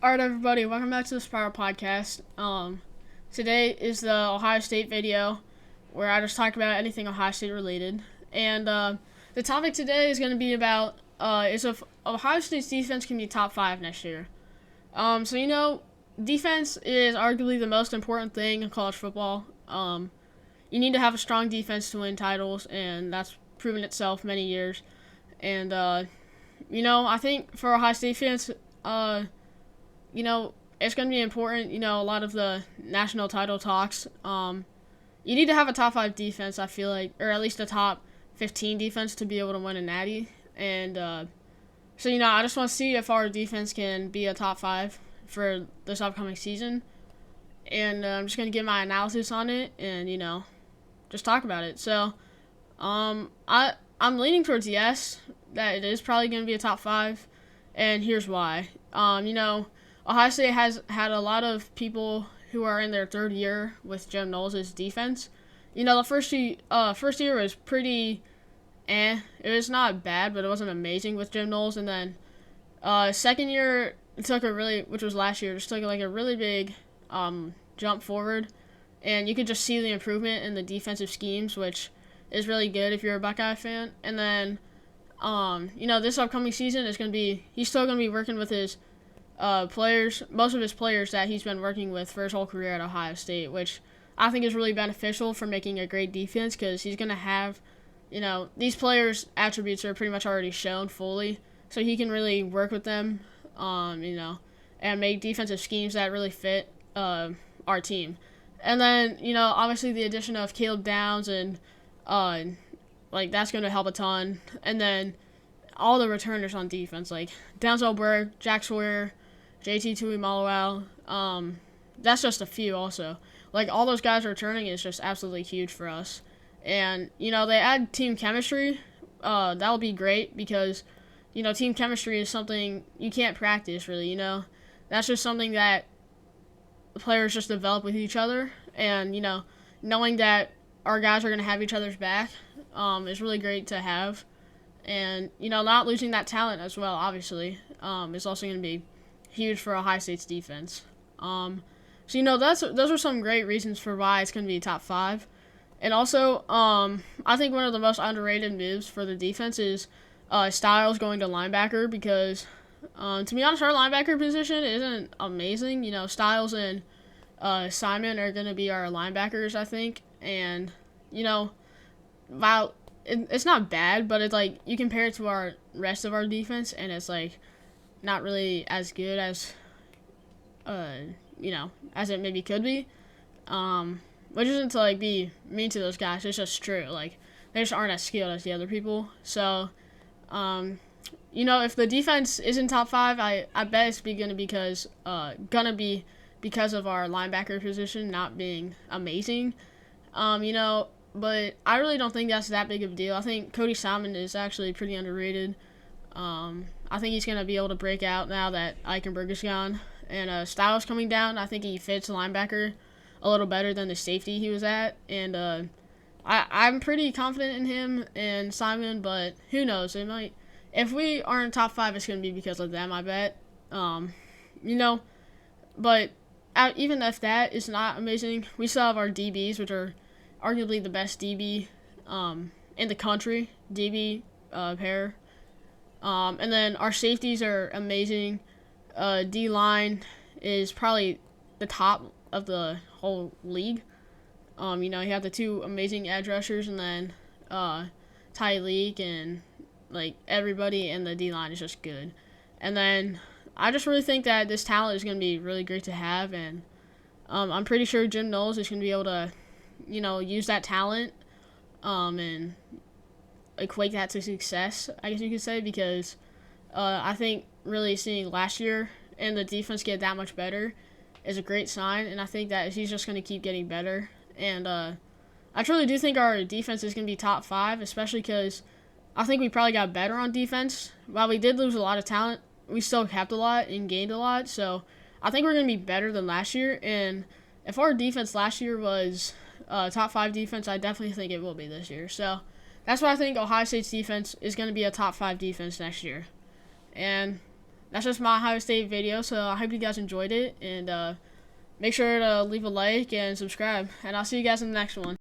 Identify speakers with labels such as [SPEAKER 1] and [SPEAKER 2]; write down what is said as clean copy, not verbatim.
[SPEAKER 1] Alright, everybody, welcome back to the Spiral Podcast. Today is the Ohio State video where I just talk about anything Ohio State related. And the topic today is going to be about is if Ohio State's defense can be top 5 next year. Defense is arguably the most important thing in college football. You need to have a strong defense to win titles, and that's proven itself many years. And, I think for Ohio State fans, it's going to be important, a lot of the national title talks. You need to have a top 5 defense, I feel like, or at least a top 15 defense to be able to win a natty. And I just want to see if our defense can be a top 5 for this upcoming season. And I'm just going to give my analysis on it and, just talk about it. So, I'm leaning towards yes, that it is probably going to be a top 5. And here's why. Ohio State has had a lot of people who are in their third year with Jim Knowles' defense. The first year was pretty It was not bad, but it wasn't amazing with Jim Knowles. And then second year, which was last year, just took like a really big jump forward. And you could just see the improvement in the defensive schemes, which is really good if you're a Buckeye fan. And then, this upcoming season he's still going to be working with his players, most of his players that he's been working with for his whole career at Ohio State, which I think is really beneficial for making a great defense because he's going to have, these players' attributes are pretty much already shown fully, so he can really work with them, and make defensive schemes that really fit our team. And then, obviously the addition of Caleb Downs and, that's going to help a ton. And then all the returners on defense, like Denzel Burke, Jack Sawyer, JT Tuimoloau, that's just a few also. Like, all those guys returning is just absolutely huge for us. And, they add team chemistry. That'll be great because, team chemistry is something you can't practice, really, That's just something that players just develop with each other. And, knowing that our guys are going to have each other's back is really great to have. And, not losing that talent as well, obviously, is also going to be huge for Ohio State's defense. Those are some great reasons for why it's going to be top 5. And also, I think one of the most underrated moves for the defense is Styles going to linebacker because, to be honest, our linebacker position isn't amazing. Styles and Simon are going to be our linebackers, I think. And, while it's not bad, but it's like you compare it to our rest of our defense, and it's like not really as good as as it maybe could be. Which isn't to like be mean to those guys. It's just true. Like, they just aren't as skilled as the other people. So, if the defense isn't top 5, I bet it's gonna be because of our linebacker position not being amazing. But I really don't think that's that big of a deal. I think Cody Salmon is actually pretty underrated. I think he's going to be able to break out now that Eichenberg is gone. And Styles coming down, I think he fits linebacker a little better than the safety he was at. And I'm pretty confident in him and Simon, but who knows? It might. If we aren't top 5, it's going to be because of them, I bet. But even if that is not amazing, we still have our DBs, which are arguably the best DB in the country, DB pair. And then our safeties are amazing. D-line is probably the top of the whole league. You have the 2 amazing edge rushers, and then Tyreek and like everybody in the D-line is just good. And then I just really think that this talent is going to be really great to have, and I'm pretty sure Jim Knowles is going to be able to use that talent and equate that to success, I guess you could say, because I think really seeing last year and the defense get that much better is a great sign, and I think that he's just going to keep getting better. And I truly do think our defense is going to be top 5, especially because I think we probably got better on defense. While we did lose a lot of talent, we still kept a lot and gained a lot, so I think we're going to be better than last year. And if our defense last year was top 5 defense, I definitely think it will be this year. So that's why I think Ohio State's defense is going to be a top 5 defense next year. And that's just my Ohio State video. So I hope you guys enjoyed it, and make sure to leave a like and subscribe. And I'll see you guys in the next one.